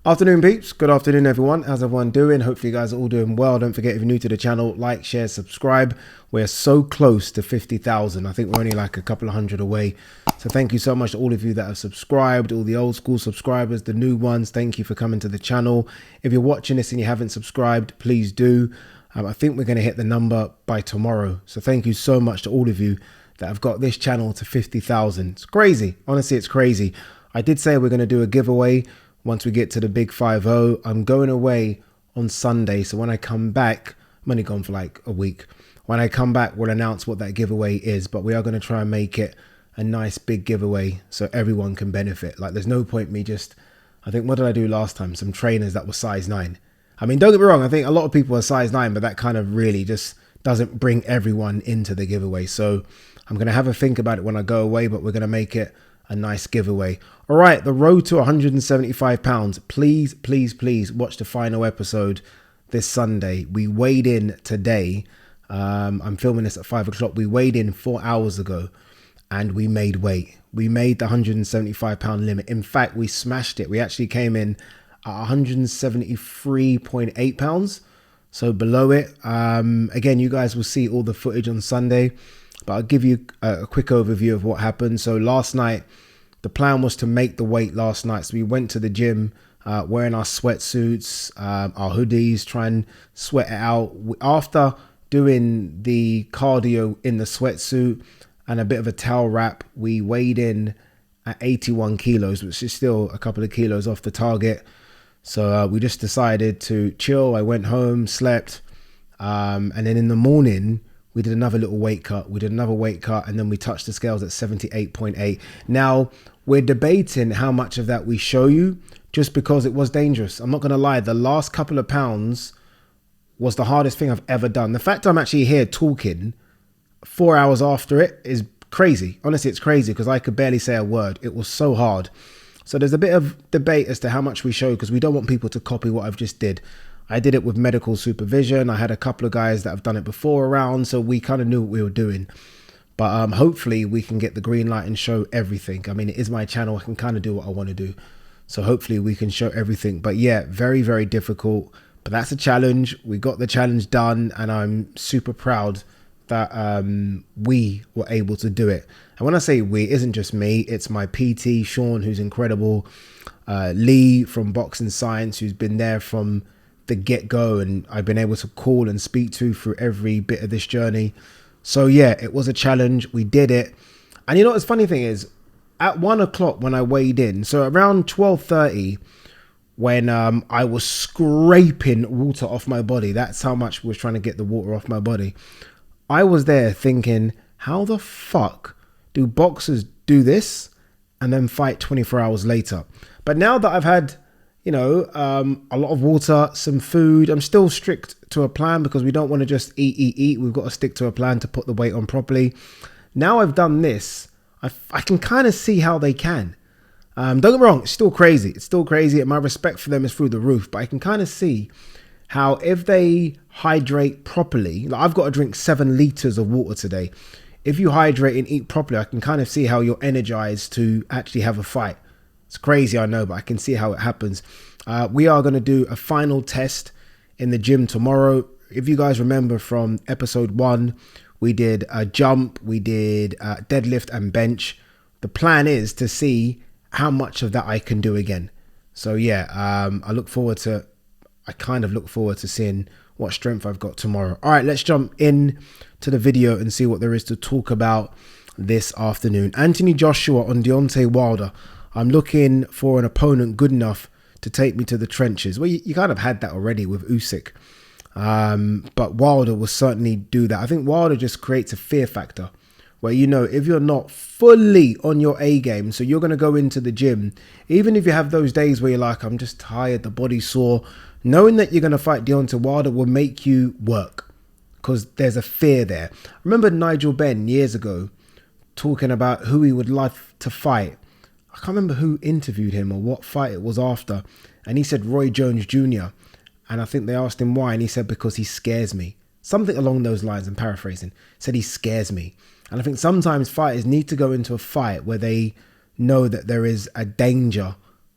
Afternoon peeps, good afternoon everyone. How's everyone doing? Hopefully you guys are all doing well. Don't forget, if you're new to the channel, like, share, subscribe. We're so close to 50,000. I think we're only like a couple of hundred away. So thank you so much to all of you that have subscribed, all the old school subscribers, the new ones. Thank you for coming to the channel. If you're watching this and you haven't subscribed, please do. I think we're going to hit the number by tomorrow. So thank you so much to all of you that have got this channel to 50,000. It's crazy. Honestly, it's crazy. I did say we're going to do a giveaway once we get to the big 50. I'm going away on Sunday, so when I come back, I'm only gone for like a week. When I come back, we'll announce what that giveaway is, but we are going to try and make it a nice big giveaway so everyone can benefit. Like, there's no point me just, I think, what did I do last time? Some trainers that were size 9. I mean, don't get me wrong, I think a lot of people are size 9, but that kind of really just doesn't bring everyone into the giveaway. So I'm going to have a think about it when I go away, but we're going to make it a nice giveaway. All right, the road to 175 pounds. Please, please, please watch the final episode this Sunday. We weighed in today. I'm filming this at 5 o'clock. We weighed in 4 hours ago and we made weight. We made the 175 pound limit. In fact, we smashed it. We actually came in at 173.8 pounds. So below it. Again, you guys will see all the footage on Sunday, but I'll give you a quick overview of what happened. So last night, the plan was to make the weight last night. So we went to the gym wearing our sweatsuits, our hoodies, try and sweat it out. After doing the cardio in the sweatsuit and a bit of a towel wrap, we weighed in at 81 kilos, which is still a couple of kilos off the target. So we just decided to chill. I went home, slept, and then in the morning, we did another little weight cut. We did another weight cut, and then we touched the scales at 78.8. Now, we're debating how much of that we show you, just because it was dangerous. I'm not going to lie. The last couple of pounds was the hardest thing I've ever done. The fact I'm actually here talking 4 hours after it is crazy. Honestly, it's crazy because I could barely say a word. It was so hard. So there's a bit of debate as to how much we show, because we don't want people to copy what I've just did. I did it with medical supervision. I had a couple of guys that have done it before around, so we kind of knew what we were doing. But hopefully we can get the green light and show everything. I mean, it is my channel. I can kind of do what I want to do. So hopefully we can show everything. But yeah, very, very difficult. But that's a challenge. We got the challenge done, and I'm super proud that we were able to do it. And when I say we, it isn't just me. It's my PT, Sean, who's incredible. Lee from Boxing Science, who's been there from the get-go, and I've been able to call and speak to through every bit of this journey. So yeah, it was a challenge. We did it. And you know what the funny thing is, at 1 o'clock when I weighed in, so around 12:30, when I was scraping water off my body, that's how much was trying to get the water off my body, I was there thinking, how the fuck do boxers do this and then fight 24 hours later? But now that I've had, you know, a lot of water, some food, I'm still strict to a plan because we don't want to just eat. We've got to stick to a plan to put the weight on properly. Now I've done this, I can kind of see how they can. Don't get me wrong, it's still crazy. It's still crazy, and my respect for them is through the roof. But I can kind of see how if they hydrate properly, like I've got to drink 7 liters of water today. If you hydrate and eat properly, I can kind of see how you're energized to actually have a fight. It's crazy, I know, but I can see how it happens. We are going to do a final test in the gym tomorrow. If you guys remember from episode 1, we did a jump, we did deadlift and bench. The plan is to see how much of that I can do again. So yeah, I kind of look forward to seeing what strength I've got tomorrow. All right, let's jump in to the video and see what there is to talk about this afternoon. Anthony Joshua on Deontay Wilder. I'm looking for an opponent good enough to take me to the trenches. Well, you kind of had that already with Usyk. But Wilder will certainly do that. I think Wilder just creates a fear factor where, you know, if you're not fully on your A game, so you're going to go into the gym, even if you have those days where you're like, I'm just tired, the body's sore, knowing that you're going to fight Deontay Wilder will make you work because there's a fear there. I remember Nigel Benn years ago talking about who he would like to fight. I can't remember who interviewed him or what fight it was after. And he said Roy Jones Jr. And I think they asked him why. And he said, because he scares me. Something along those lines, I'm paraphrasing. Said he scares me. And I think sometimes fighters need to go into a fight where they know that there is a danger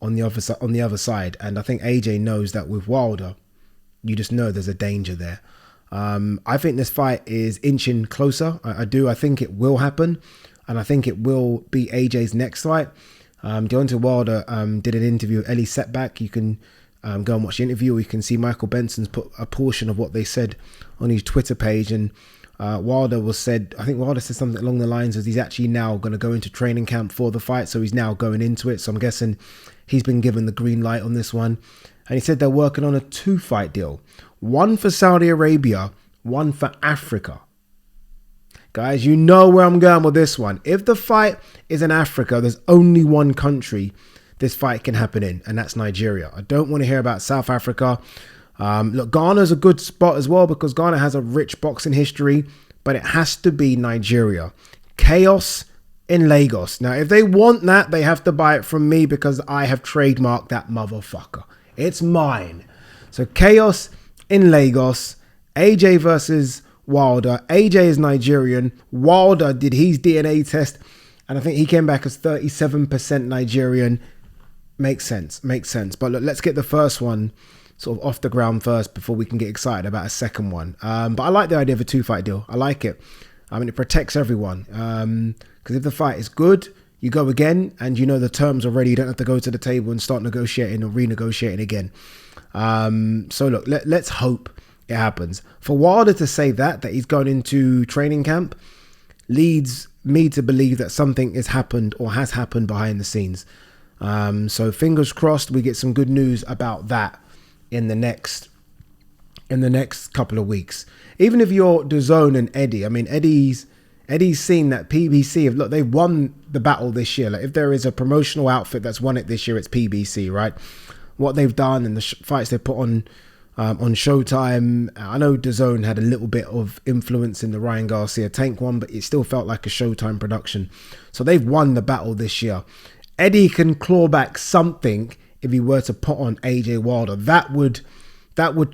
on the other side. And I think AJ knows that with Wilder, you just know there's a danger there. I think this fight is inching closer. I do. I think it will happen. And I think it will be AJ's next fight. Deontay Wilder did an interview with Ellie Setback. You can go and watch the interview, or you can see Michael Benson's put a portion of what they said on his Twitter page. And Wilder said something along the lines of he's actually now going to go into training camp for the fight. So he's now going into it. So I'm guessing he's been given the green light on this one. And he said they're working on a 2-fight deal. One for Saudi Arabia, one for Africa. Guys, you know where I'm going with this one. If the fight is in Africa, there's only one country this fight can happen in, and that's Nigeria. I don't want to hear about South Africa. Look, Ghana's a good spot as well because Ghana has a rich boxing history, but it has to be Nigeria. Chaos in Lagos. Now, if they want that, they have to buy it from me because I have trademarked that motherfucker. It's mine. So Chaos in Lagos, AJ versus Wilder. AJ is Nigerian. Wilder did his DNA test, and I think he came back as 37% Nigerian. Makes sense. But look, let's get the first one sort of off the ground first before we can get excited about a second one. But I like the idea of a 2-fight deal. I like it. I mean, it protects everyone. Because if the fight is good, you go again, and you know the terms already. You don't have to go to the table and start negotiating or renegotiating again. So look, let's hope it happens. For Wilder to say that he's going into training camp leads me to believe that something has happened or has happened behind the scenes. So fingers crossed we get some good news about that in the next couple of weeks. Even if you're DAZN and Eddie, I mean, Eddie's seen that PBC, look, they've won the battle this year. Like, if there is a promotional outfit that's won it this year, it's PBC, right? What they've done and the fights they put on Showtime. I know DAZN had a little bit of influence in the Ryan Garcia Tank one, but it still felt like a Showtime production. So they've won the battle this year. Eddie can claw back something if he were to put on AJ Wilder. That would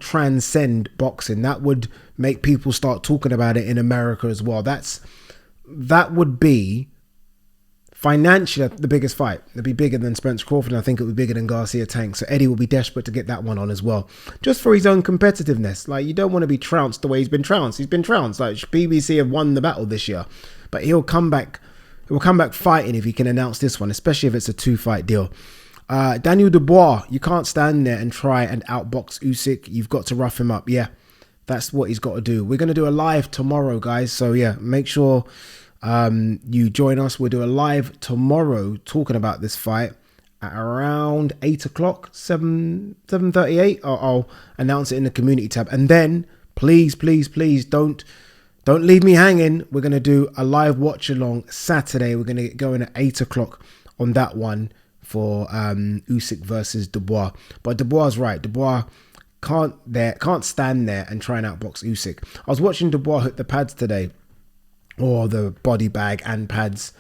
transcend boxing. That would make people start talking about it in America as well. That would be financially the biggest fight. It'd be bigger than Spence Crawford, and I think it would be bigger than Garcia Tank. So Eddie will be desperate to get that one on as well, just for his own competitiveness. Like, you don't want to be trounced the way he's been trounced. He's been trounced. Like, BBC have won the battle this year, but he'll come back. He'll come back fighting if he can announce this one, especially if it's a 2-fight deal. Daniel Dubois, you can't stand there and try and outbox Usyk. You've got to rough him up. Yeah, that's what he's got to do. We're going to do a live tomorrow, guys. So yeah, make sure you join us. We'll do a live tomorrow talking about this fight at around 8 o'clock, 7:38. I'll announce it in the community tab. And then please don't leave me hanging. We're going to do a live watch along Saturday. We're going to get going at 8 o'clock on that one for Usyk versus Dubois. But Dubois is right. Dubois can't stand there and try and outbox Usyk. I was watching Dubois hit the pads today, or the body bag and pads.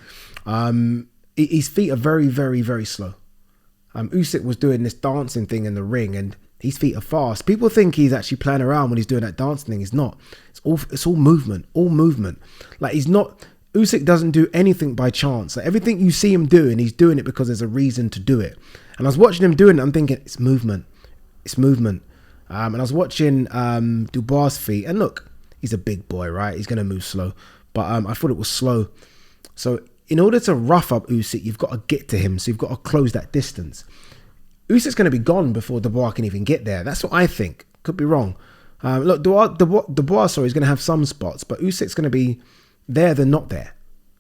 His feet are very, very, very slow. Usyk was doing this dancing thing in the ring, and his feet are fast. People think he's actually playing around when he's doing that dancing thing. He's not. It's all movement. Like, he's not. Usyk doesn't do anything by chance. Like, everything you see him doing, he's doing it because there's a reason to do it. And I was watching him doing it. I'm thinking, it's movement. And I was watching Dubois' feet, and look, he's a big boy, right? He's going to move slow. But I thought it was slow. So in order to rough up Usyk, you've got to get to him. So you've got to close that distance. Usyk's going to be gone before Dubois can even get there. That's what I think. Could be wrong. Look, Dubois, is going to have some spots, but Usyk's going to be there, they're not there.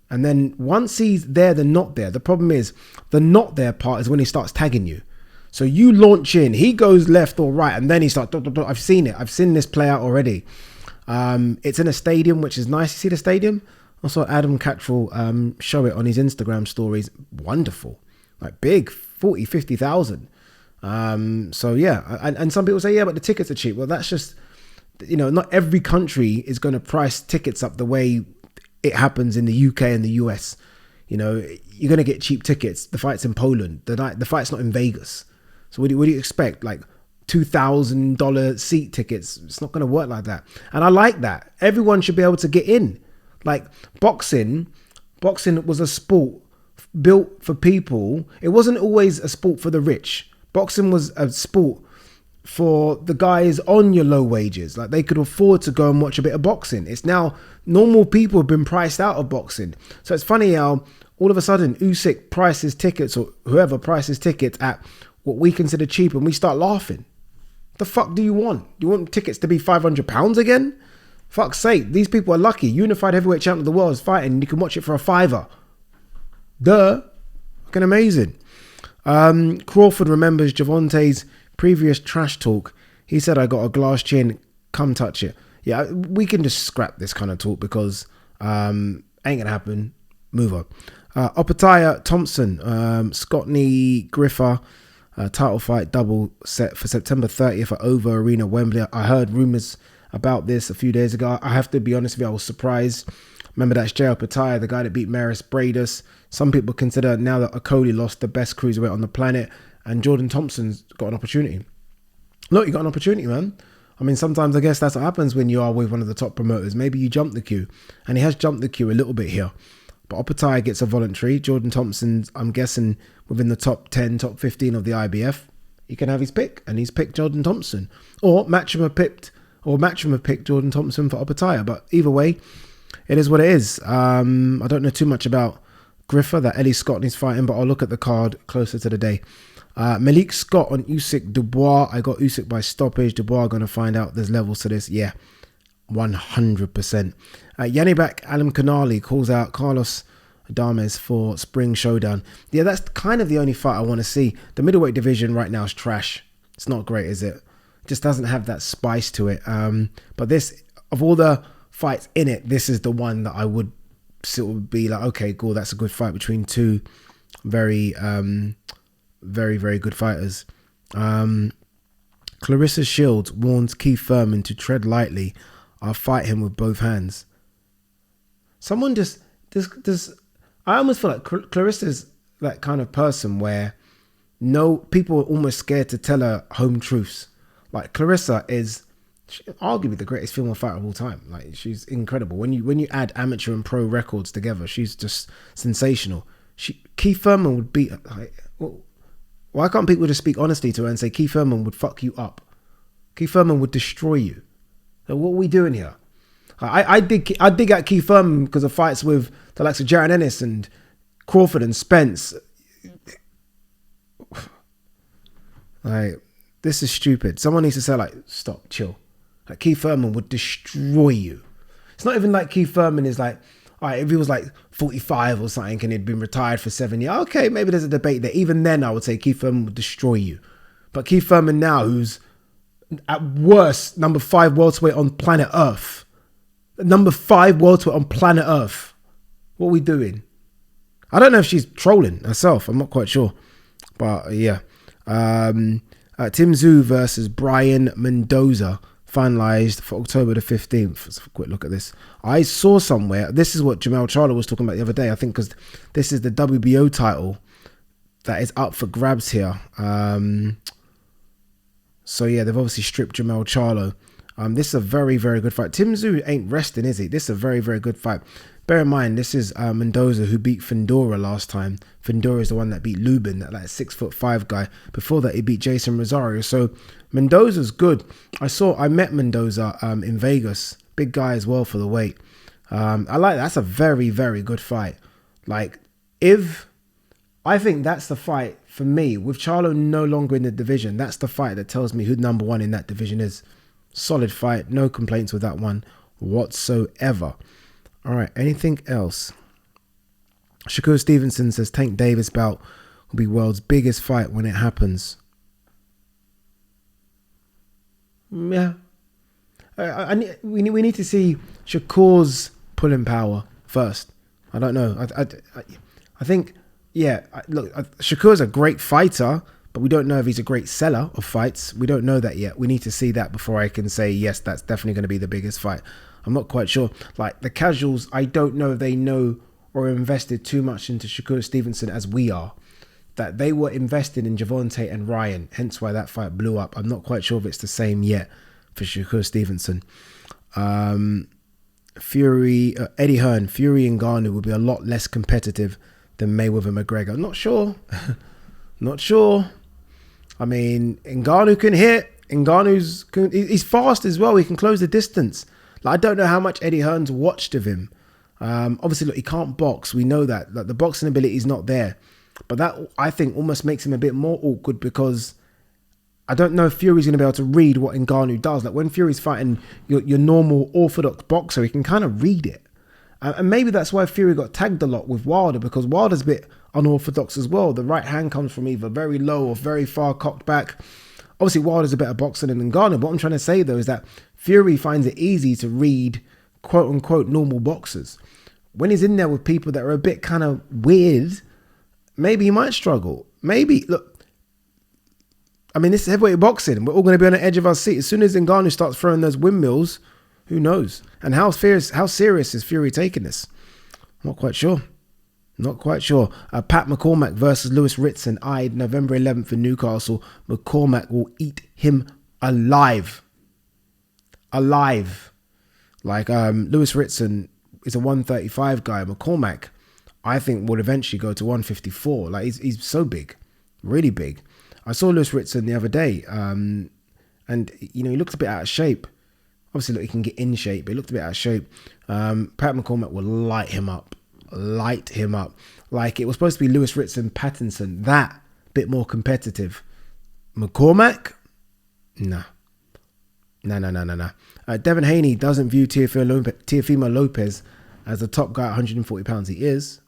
And then once he's there, they're not there. The problem is the not there part is when he starts tagging you. So you launch in, he goes left or right, and then he starts, I've seen it. I've seen this play out already. It's in a stadium, which is nice. You see the stadium? I saw Adam Cattrall show it on his Instagram stories. Wonderful. Like big, 40, 50,000. So yeah. And some people say, yeah, but the tickets are cheap. Well, that's just, not every country is going to price tickets up the way it happens in the UK and the US. You're going to get cheap tickets. The fight's in Poland. The fight's not in Vegas. So what do you expect? Like $2,000 seat tickets. It's not going to work like that. And I like that. Everyone should be able to get in. Like boxing was a sport built for people. It wasn't always a sport for the rich. Boxing was a sport for the guys on your low wages. Like, they could afford to go and watch a bit of boxing. It's now normal people have been priced out of boxing. So it's funny how all of a sudden Usyk prices tickets, or whoever prices tickets, at what we consider cheap, and we start laughing. The fuck do you want? Do you want tickets to be £500 again? Fuck's sake, these people are lucky. Unified heavyweight champion of the world is fighting, and you can watch it for a £5. Duh. Fucking amazing. Crawford remembers Gervontay's previous trash talk. He said, I got a glass chin, come touch it. Yeah, we can just scrap this kind of talk because ain't gonna happen. Move on. Opataya Thompson, Scotney Griffer, title fight double set for September 30th at Over Arena, Wembley. I heard rumours about this a few days ago. I have to be honest with you, I was surprised. Remember, that's Jay Opataya, the guy that beat Maris Bradus. Some people consider now that Okoli lost, the best cruiserweight on the planet, and Jordan Thompson's got an opportunity. Look, you got an opportunity, man. I mean, sometimes I guess that's what happens when you are with one of the top promoters. Maybe you jump the queue, and he has jumped the queue a little bit here. But Opataya gets a voluntary. Jordan Thompson, I'm guessing, within the top 10, top 15 of the IBF. He can have his pick, and he's picked Jordan Thompson. Or Matchroom have picked Jordan Thompson for Opataya. But either way, it is what it is. I don't know too much about Griffer, that Ellie Scotney's fighting, but I'll look at the card closer to the day. Malik Scott on Usyk Dubois. I got Usyk by stoppage. Dubois going to find out there's levels to this. Yeah, 100%. Yanibak Alam Kanali calls out Carlos Adames for Spring Showdown. Yeah, that's kind of the only fight I want to see. The middleweight division right now is trash. It's not great, is it? Just doesn't have that spice to it. But this, of all the fights in it, this is the one that I would sort of be like, okay, cool, that's a good fight between two very, very good fighters. Clarissa Shields warns Keith Thurman to tread lightly. I'll fight him with both hands. Someone just, I almost feel like Clarissa's that kind of person where people are almost scared to tell her home truths. Like, Clarissa is arguably the greatest female fighter of all time. Like, she's incredible. When you add amateur and pro records together, she's just sensational. Keith Thurman would beat her. Like, why can't people just speak honestly to her and say Keith Thurman would fuck you up? Keith Thurman would destroy you. So what are we doing here? I dig at Keith Thurman because of fights with the likes of Jaron Ennis and Crawford and Spence. Like, this is stupid. Someone needs to say, like, stop, chill. Like, Keith Thurman would destroy you. It's not even like Keith Thurman is like, all right, if he was like 45 or something and he'd been retired for 7 years, okay, maybe there's a debate there. Even then, I would say Keith Thurman would destroy you. But Keith Thurman now, who's at worst number 5 welterweight on planet Earth. Number 5 welterweight on planet Earth. What are we doing? I don't know if she's trolling herself. I'm not quite sure. But yeah. Tim Tszyu versus Brian Mendoza finalized for October the 15th. Let's have a quick look at this. I saw somewhere, this is what Jamel Charlo was talking about the other day, I think, because this is the WBO title that is up for grabs here. So yeah, they've obviously stripped Jamel Charlo. This is a very, very good fight. Tim Tszyu ain't resting, is he? This is a very, very good fight. Bear in mind, this is Mendoza who beat Findora last time. Findora is the one that beat Lubin, that like 6'5" guy. Before that, he beat Jason Rosario. So Mendoza's good. I met Mendoza in Vegas. Big guy as well for the weight. I like that. That's a very, very good fight. Like, I think that's the fight for me. With Charlo no longer in the division, that's the fight that tells me who number 1 in that division is. Solid fight. No complaints with that one whatsoever. All right, anything else? Shakur Stevenson says Tank Davis bout will be world's biggest fight when it happens. Yeah. We need to see Shakur's pulling power first. I don't know. I think, yeah, look, Shakur's a great fighter, but we don't know if he's a great seller of fights. We don't know that yet. We need to see that before I can say, yes, that's definitely going to be the biggest fight. I'm not quite sure. Like, the casuals, I don't know if they know or invested too much into Shakur Stevenson as we are. That they were invested in Gervonta and Ryan, hence why that fight blew up. I'm not quite sure if it's the same yet for Shakur Stevenson. Eddie Hearn, Fury and Ngannou will be a lot less competitive than Mayweather-McGregor. Not sure. Not sure. I mean, Ngannou can hit. He's fast as well. He can close the distance. Like, I don't know how much Eddie Hearn's watched of him. Obviously, look, he can't box. We know that. Like, the boxing ability is not there. But that, I think, almost makes him a bit more awkward because I don't know if Fury's going to be able to read what Ngannou does. Like, when Fury's fighting your normal orthodox boxer, he can kind of read it. And maybe that's why Fury got tagged a lot with Wilder, because Wilder's a bit unorthodox as well. The right hand comes from either very low or very far cocked back. Obviously, Wilder's a better boxer than Ngannou. But what I'm trying to say, though, is that Fury finds it easy to read quote-unquote normal boxers. When he's in there with people that are a bit kind of weird, maybe he might struggle. Maybe, look, I mean, this is heavyweight boxing. We're all going to be on the edge of our seat. As soon as Ngannou starts throwing those windmills, who knows? And how serious is Fury taking this? Not quite sure. Not quite sure. Pat McCormack versus Lewis Ritson, eyed November 11th in Newcastle. McCormack will eat him alive. Alive. Like, Lewis Ritson is a 135 guy. McCormack, I think, will eventually go to 154. Like, he's so big. Really big. I saw Lewis Ritson the other day. And, you know, he looked a bit out of shape. Obviously, look, he can get in shape, but he looked a bit out of shape. Pat McCormack will light him up. Light him up. Like, it was supposed to be Lewis Ritson, Pattinson. That bit more competitive. McCormack? Nah. Nah. Devin Haney doesn't view Teofimo Lopez as the top guy at 140 pounds. He is.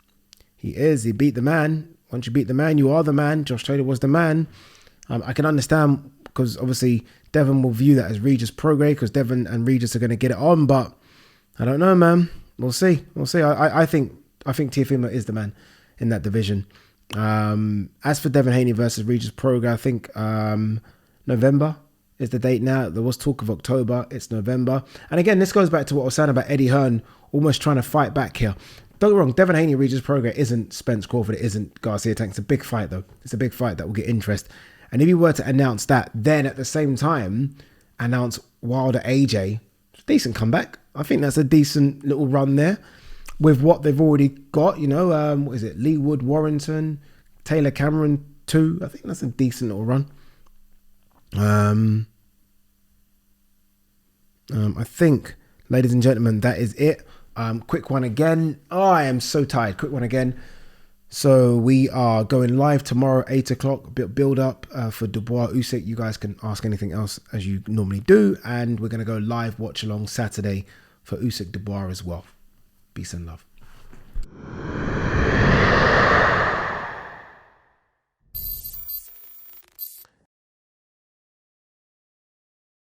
He beat the man. Once you beat the man, you are the man. Josh Taylor was the man. I can understand, because obviously Devin will view that as Regis Prograis, because Devin and Regis are going to get it on, but I don't know, man. We'll see. I think Teofimo is the man in that division. As for Devin Haney versus Regis Prograis, I think November is the date now. There was talk of October. It's November. And again, this goes back to what I was saying about Eddie Hearn almost trying to fight back here. Don't get me wrong, Devin Haney, Regis Prograis isn't Spence Crawford. It isn't Garcia Tank. It's a big fight, though. It's a big fight that will get interest. And if you were to announce that, then at the same time announce Wilder AJ, decent comeback. I think that's a decent little run there with what they've already got. You know, what is it? Lee Wood, Warrington, Taylor Cameron 2. I think that's a decent little run. I think, ladies and gentlemen, that is it. Quick one again. Oh, I am so tired. Quick one again. So we are going live tomorrow, 8 o'clock, build up for Dubois, Usyk. You guys can ask anything else as you normally do. And we're going to go live watch along Saturday for Usyk Dubois as well. Peace and love.